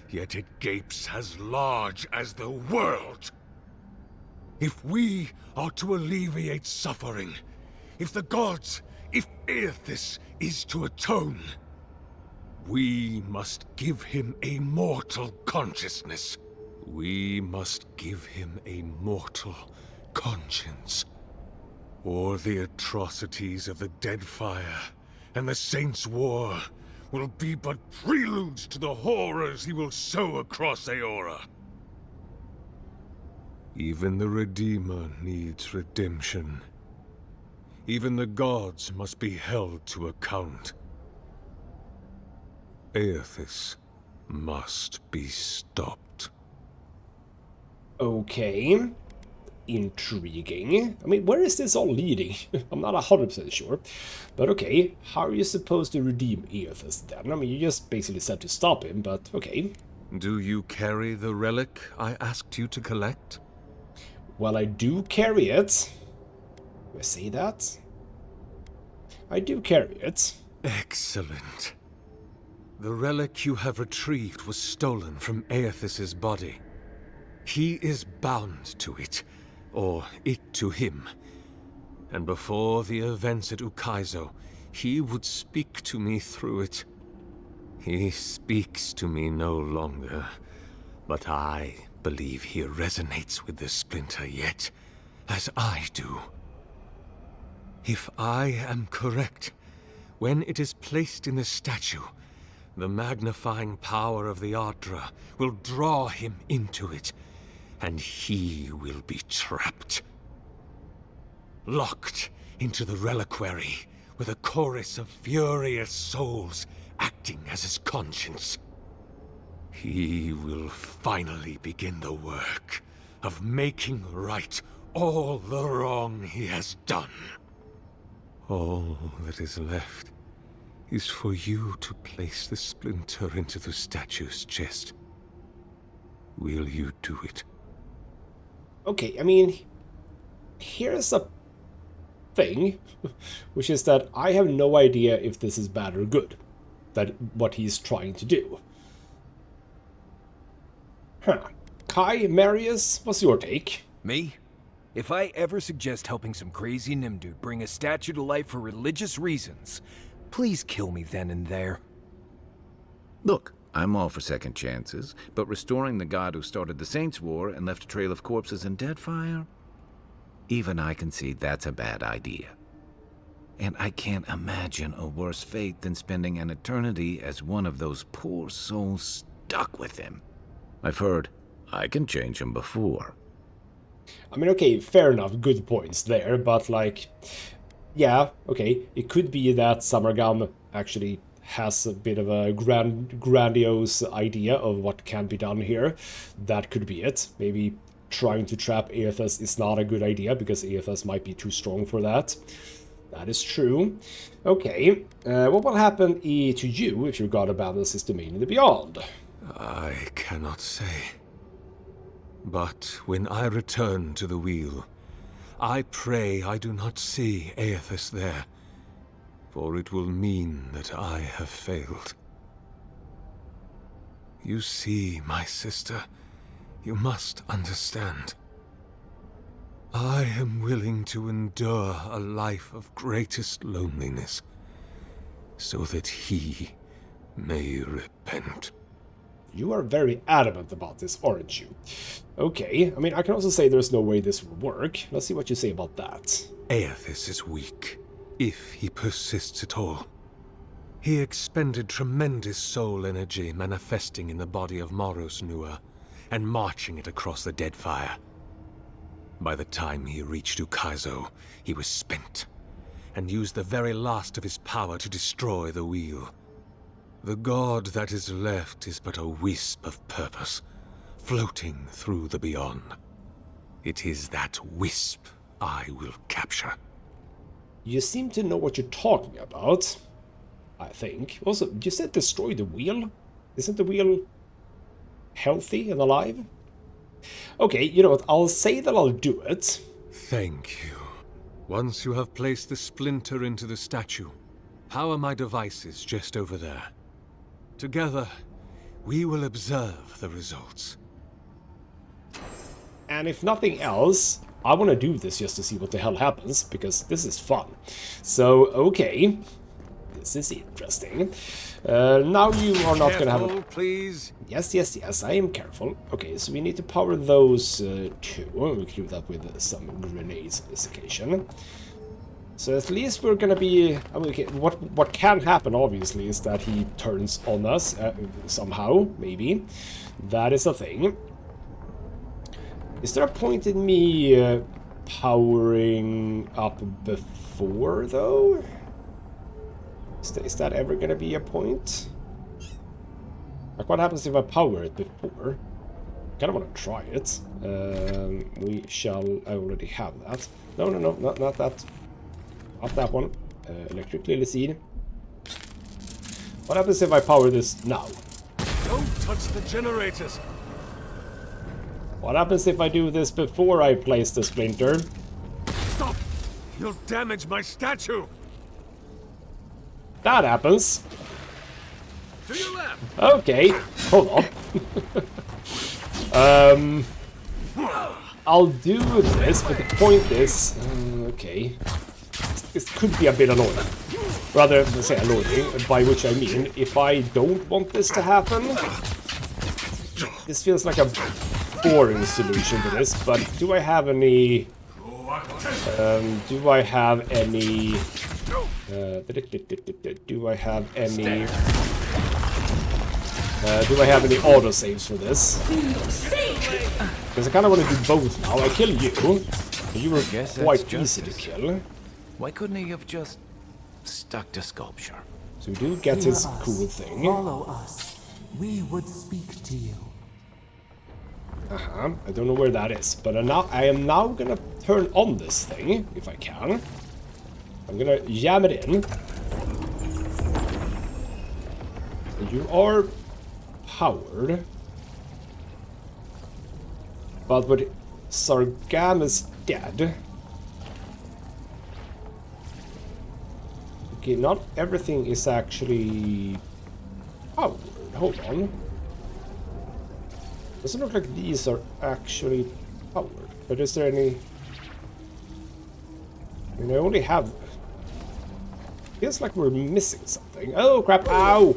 yet it gapes as large as the world. If we are to alleviate suffering, if the gods, if Aethys is to atone, we must give him a mortal consciousness. We must give him a mortal conscience. Or the atrocities of the Deadfire and the Saints' War will be but preludes to the horrors he will sow across Aora. Even the Redeemer needs redemption. Even the gods must be held to account. Aethys must be stopped. Okay. Intriguing. I mean, where is this all leading? I'm not 100% sure. But okay, how are you supposed to redeem Aethys then? I mean, you just basically said to stop him, but okay. Do you carry the relic I asked you to collect? Well, I do carry it. Do I say that? I do carry it. Excellent. The relic you have retrieved was stolen from Aethys' body. He is bound to it, or it to him. And before the events at Ukaizo, he would speak to me through it. He speaks to me no longer, but I believe he resonates with the splinter yet, as I do. If I am correct, when it is placed in the statue, the magnifying power of the Ardra will draw him into it, and he will be trapped. Locked into the reliquary with a chorus of furious souls acting as his conscience. He will finally begin the work of making right all the wrong he has done. All that is left is for you to place the splinter into the statue's chest. Will you do it? Okay, I mean, here's a thing, which is that I have no idea if this is bad or good, that what he's trying to do. Huh. Kai, Marius, what's your take? Me? If I ever suggest helping some crazy Nimdude bring a statue to life for religious reasons, please kill me then and there. Look, I'm all for second chances, but restoring the god who started the Saints' War and left a trail of corpses and Deadfire? Even I can see that's a bad idea. And I can't imagine a worse fate than spending an eternity as one of those poor souls stuck with him. I've heard I can change him before. I mean, okay, fair enough, good points there, but like, yeah, okay, it could be that Summergum actually has a bit of a grandiose idea of what can be done here. That could be it. Maybe trying to trap Aethys is not a good idea, because Aethys might be too strong for that. That is true. Okay, what will happen to you if your god abandons his domain in the Beyond? I cannot say. But when I return to the wheel, I pray I do not see Aethys there, for it will mean that I have failed. You see, my sister, you must understand. I am willing to endure a life of greatest loneliness, so that he may repent. You are very adamant about this, aren't you? Okay, I mean, I can also say there's no way this will work. Let's see what you say about that. Aethys is weak, if he persists at all. He expended tremendous soul energy manifesting in the body of Moros Nua and marching it across the Deadfire. By the time he reached Ukaizo, he was spent, and used the very last of his power to destroy the wheel. The god that is left is but a wisp of purpose, floating through the beyond. It is that wisp I will capture. You seem to know what you're talking about, I think. Also, you said destroy the wheel? Isn't the wheel healthy and alive? Okay, you know what, I'll say that I'll do it. Thank you. Once you have placed the splinter into the statue, power my devices just over there. Together, we will observe the results. And if nothing else, I want to do this just to see what the hell happens, because this is fun. So, okay. This is interesting. Now you are not going to have a... please. Yes, yes, yes, I am careful. Okay, so we need to power those two. We can do that with some grenades on this occasion. So at least we're gonna be... I mean, okay, what can happen, obviously, is that he turns on us somehow, maybe. That is a thing. Is there a point in me powering up before, though? Is that ever gonna be a point? Like, what happens if I power it before? I kinda wanna try it. We shall... I already have that. No, no, no, not that. Not that one. Electric lily seed. What happens if I power this now? Don't touch the generators! What happens if I do this before I place the splinter? Stop! You'll damage my statue! That happens. To your left! Okay, hold on. I'll do this, but the point is... okay. This could be a bit annoying. Rather than say annoying, by which I mean, if I don't want this to happen... This feels like a boring solution to this, but do I have any... do I have any... do I have any... do I have any autosaves for this? Because I kind of want to do both now. I kill you. You were quite easy to kill. Why couldn't he have just stuck to sculpture? So we do get his cool thing. Follow us. We would speak to you. I don't know where that is, but I am now gonna turn on this thing, if I can. I'm gonna jam it in. You are powered. But when Sargam is dead... Okay, not everything is actually powered. Hold on. Doesn't look like these are actually powered. But is there any... I mean, I only have... Feels like we're missing something. Oh, crap! Ow!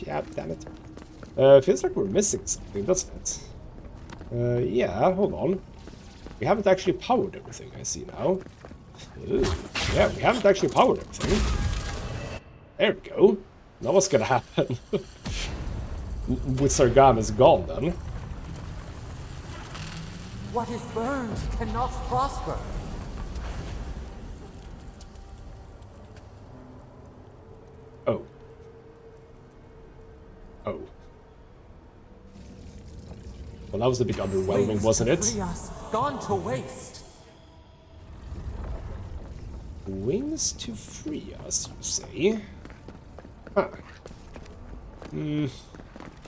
Yeah, damn it. Feels like we're missing something, doesn't it? Yeah, hold on. We haven't actually powered everything, I see now. Ooh, yeah, we haven't actually powered everything. There we go. Now what's gonna happen? With Sargama's gone, then. What is burned cannot prosper. Oh. Oh. Well, that was a bit underwhelming, Wings wasn't to it? free us, gone to waste. Wings to free us, you say? Huh.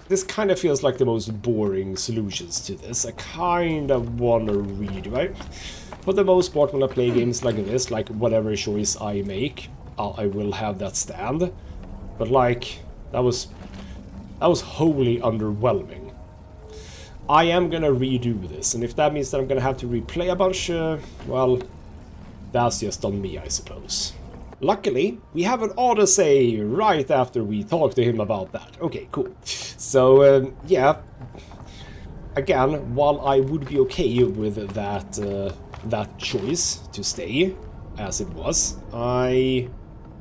This kind of feels like the most boring solutions to this. I kind of want to read, right? For the most part, when I play games like this, like whatever choice I make, I will have that stand. But like, that was wholly underwhelming. I am gonna redo this, and if that means that I'm gonna have to replay a bunch, well, that's just on me, I suppose. Luckily, we have an autosave right after we talk to him about that. Okay, cool. So, yeah. Again, while I would be okay with that choice to stay as it was, I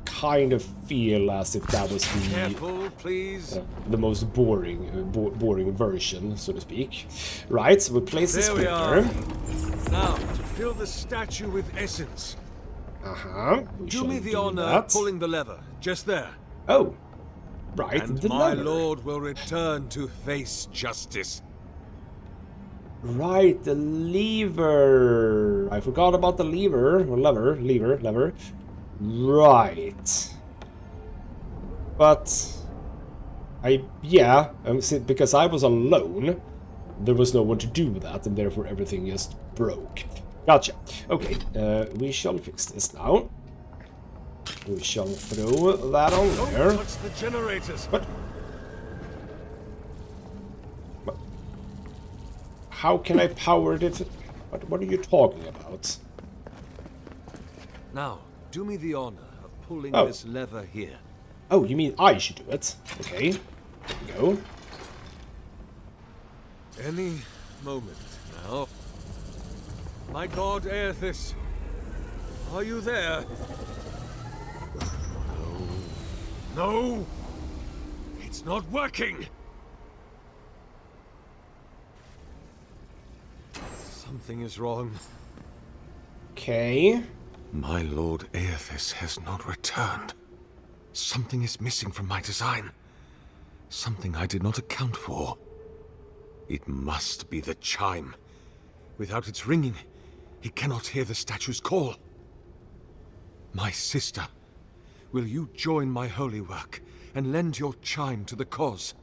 kind of feel as if that was Careful, please. the most boring version, so to speak. Right, so we'll place this There we are. splitter. Now, to fill the statue with essence. We Do shall me the do honor that. of pulling the lever, just there. Oh, right, And the my lever. lord will return to face justice. Right, the lever. I forgot about the lever. Or lever. Right. But because I was alone, there was no one to do that, and therefore everything just broke. Gotcha. Okay, we shall fix this now. We shall throw that on there. Don't touch the generators. What? How can I power it? What are you talking about? Now, do me the honor of pulling this lever here. Oh, you mean I should do it? Okay. There we go. Any moment now. My god, Aethys, are you there? No! It's not working! Something is wrong. Okay. My lord Aethys has not returned. Something is missing from my design. Something I did not account for. It must be the chime. Without its ringing, he cannot hear the statue's call. My sister, will you join my holy work and lend your chime to the cause?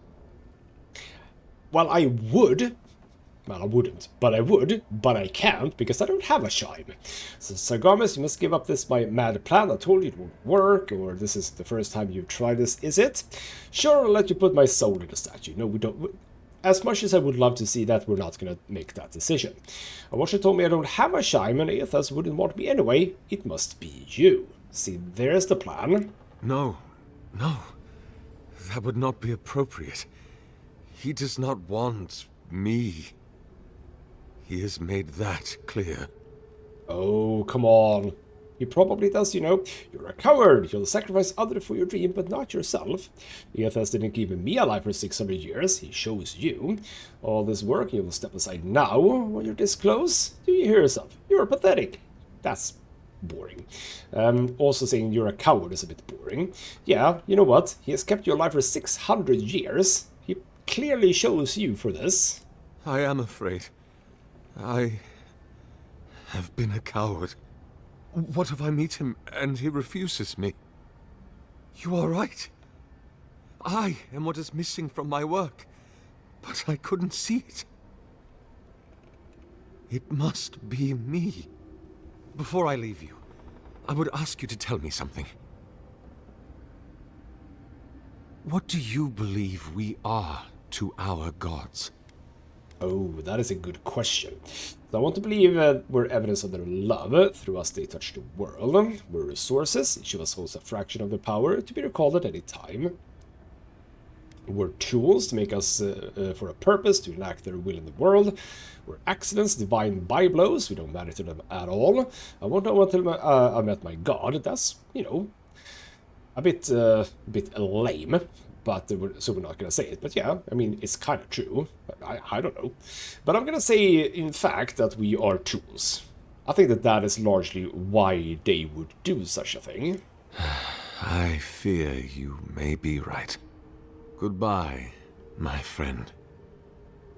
Well, I would. Well, I wouldn't, but I would, but I can't, because I don't have a chime. So, Sargamas, you must give up this my mad plan. I told you it won't work, or this is the first time you've tried this, is it? Sure, I'll let you put my soul in the statue. No, we don't. As much as I would love to see that, we're not gonna make that decision. And what she told me I don't have a chime, and Aethys wouldn't want me anyway. It must be you. See, there's the plan. No. That would not be appropriate. He does not want me. He has made that clear. Oh, come on. He probably does, you know. You're a coward. You'll sacrifice others for your dream, but not yourself. Aethys didn't keep me alive for 600 years. He shows you. All this work, you will step aside now when you're this close. Do you hear yourself? You're pathetic. That's boring. Also saying you're a coward is a bit boring. Yeah, you know what? He has kept you alive for 600 years. He clearly shows you for this. I am afraid. I have been a coward. What if I meet him and he refuses me? You are right. I am what is missing from my work, but I couldn't see it. It must be me. Before I leave you, I would ask you to tell me something. What do you believe we are to our gods? Oh, that is a good question. So I want to believe we're evidence of their love. Through us they touch the world. We're resources. Each of us holds a fraction of the power to be recalled at any time. We're tools to make us for a purpose, to enact their will in the world. We're accidents, divine byblows. We don't matter to them at all. I won't know until I met my god. That's, you know, a bit lame. But so we're not going to say it. But yeah, I mean, it's kind of true. I don't know. But I'm going to say, in fact, that we are tools. I think that that is largely why they would do such a thing. I fear you may be right. Goodbye, my friend.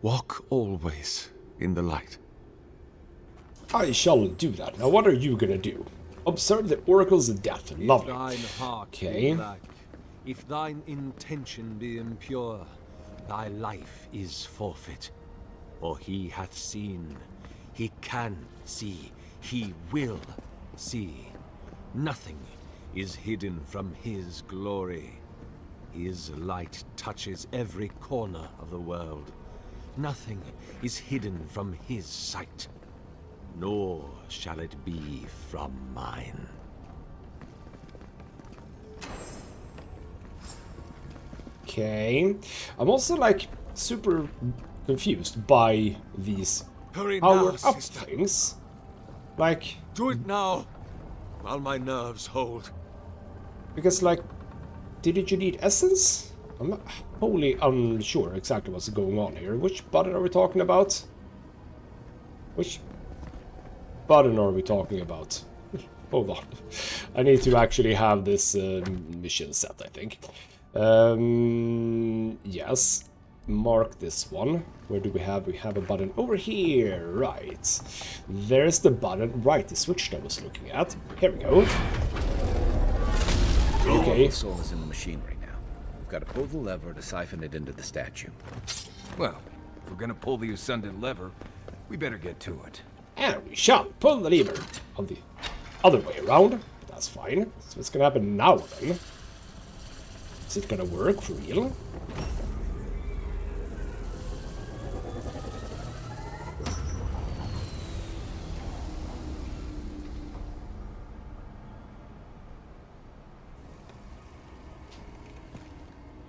Walk always in the light. I shall do that. Now, what are you going to do? Observe the oracle's death. Lovely. Thine heart Okay. be black, if thine intention be impure, thy life is forfeit. For he hath seen, he can see, he will see. Nothing is hidden from his glory. His light touches every corner of the world. Nothing is hidden from his sight, nor shall it be from mine. Okay. I'm also, like, super confused by these Hurry now, power-up sister. things. Like, Do it now, while my nerves hold. because, like, didn't you need essence? I'm not wholly unsure exactly what's going on here. Which button are we talking about? Which button are we talking about? Hold on. I need to actually have this mission set, I think. Yes. Mark this one. Where do we have? We have a button over here. Right. There's the button. Right, the switch that I was looking at. Here we go. Okay. The soul is in the machine right now. We've got to pull the lever to siphon it into the statue. Well, if we're gonna pull the Ascendant lever, we better get to it. And we shall pull the lever on the other way around. That's fine. So what's gonna happen now then? Is it gonna work for real?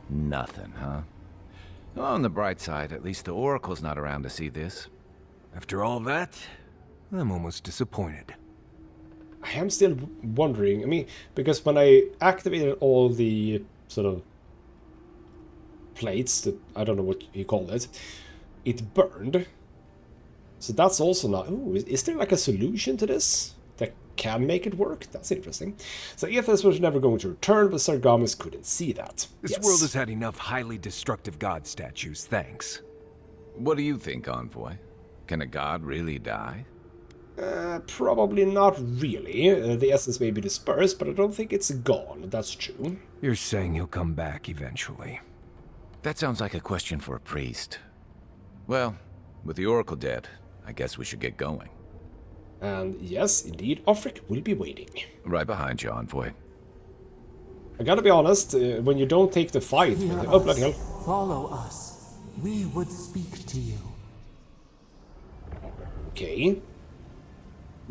Nothing, huh? On the bright side, at least the Oracle's not around to see this. After all that, I'm almost disappointed. I am still wondering, I mean, because when I activated all the sort of plates, that I don't know what you call it, it burned. So that's also not... Ooh, is there like a solution to this that can make it work? That's interesting. So Aethys was never going to return, but Sargamas couldn't see that. This Yes. world has had enough highly destructive god statues, thanks. What do you think, Envoy? Can a god really die? Probably not really. The essence may be dispersed, but I don't think it's gone. That's true. You're saying he'll come back eventually. That sounds like a question for a priest. Well, with the Oracle dead, I guess we should get going. And yes, indeed, Offric will be waiting. Right behind you, Envoy. I gotta be honest, when you don't take the fight... Hear Oh, bloody us. hell. Follow us. We would speak to you. Okay.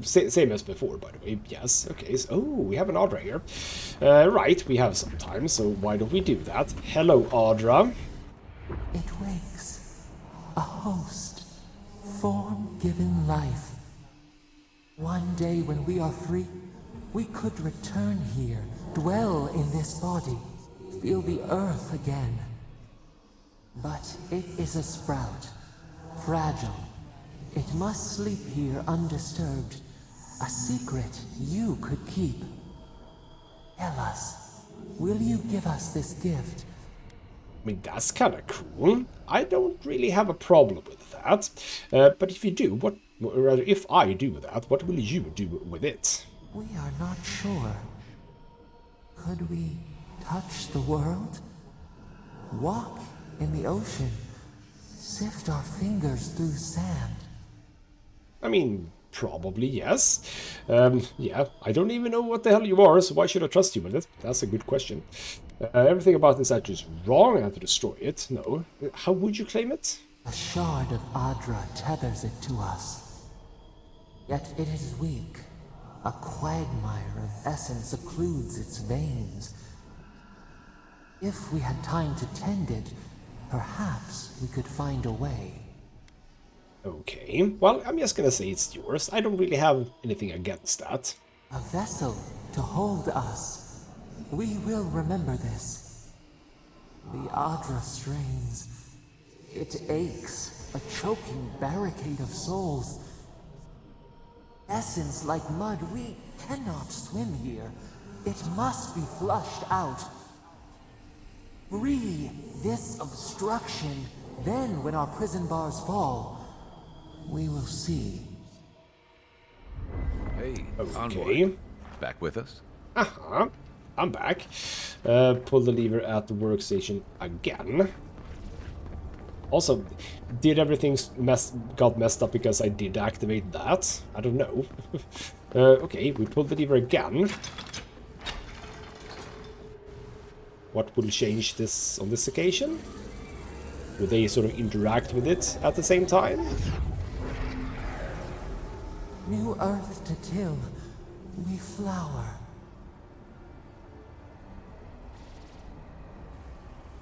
Same as before, by the way. Yes, okay. So, oh, we have an Audra here. Right, we have some time, so why don't we do that? Hello, Audra. It wakes. A host. Form-given life. One day when we are free, we could return here, dwell in this body, feel the earth again. But it is a sprout. Fragile. It must sleep here undisturbed. A secret you could keep. Tell us, will you give us this gift? I mean, that's kind of cool. I don't really have a problem with that. But if you do, what... Or rather, if I do that, what will you do with it? We are not sure. Could we touch the world? Walk in the ocean? Sift our fingers through sand? I mean, probably yes. Yeah, I don't even know what the hell you are, so why should I trust you with it? That's a good question. Everything about this statue is wrong. I have to destroy it. No. How would you claim it? A shard of Adra tethers it to us. Yet it is weak. A quagmire of essence occludes its veins. If we had time to tend it, perhaps we could find a way. Okay, well, I'm just gonna say it's yours. I don't really have anything against that. A vessel to hold us. We will remember this. The Adra strains. It aches, a choking barricade of souls. Essence like mud, we cannot swim here. It must be flushed out. Free this obstruction, then when our prison bars fall, we will see. Hey, Okay. Envoy. Back with us? Uh-huh. I'm back. Pull the lever at the workstation again. Also, did everything got messed up because I did activate that? I don't know. Okay, we pull the lever again. What will change this on this occasion? Will they sort of interact with it at the same time? New earth to till, we flower.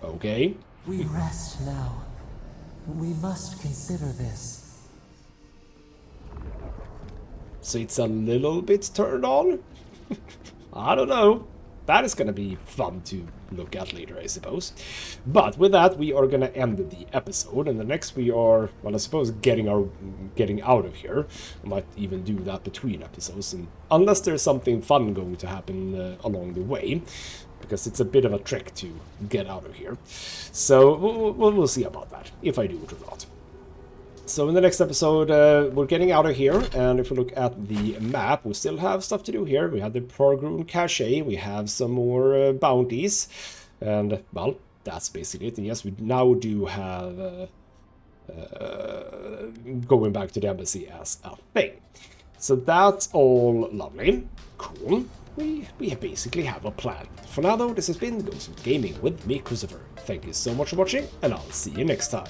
Okay. We rest now. We must consider this. So it's a little bit turned on? I don't know. That is gonna be fun to look at later, I suppose. But with that, we are gonna end the episode, and the next we are, well, I suppose getting out of here. I might even do that between episodes, and unless there's something fun going to happen along the way, because it's a bit of a trek to get out of here. So we'll see about that, if I do it or not. So in the next episode, we're getting out of here, and if we look at the map, we still have stuff to do here. We have the Porgroon Cache, we have some more bounties, and, well, that's basically it. And yes, we now do have going back to the embassy as a thing. So that's all lovely. Cool. We basically have a plan. For now, though, this has been Ghostmutgaming with me, Christopher. Thank you so much for watching, and I'll see you next time.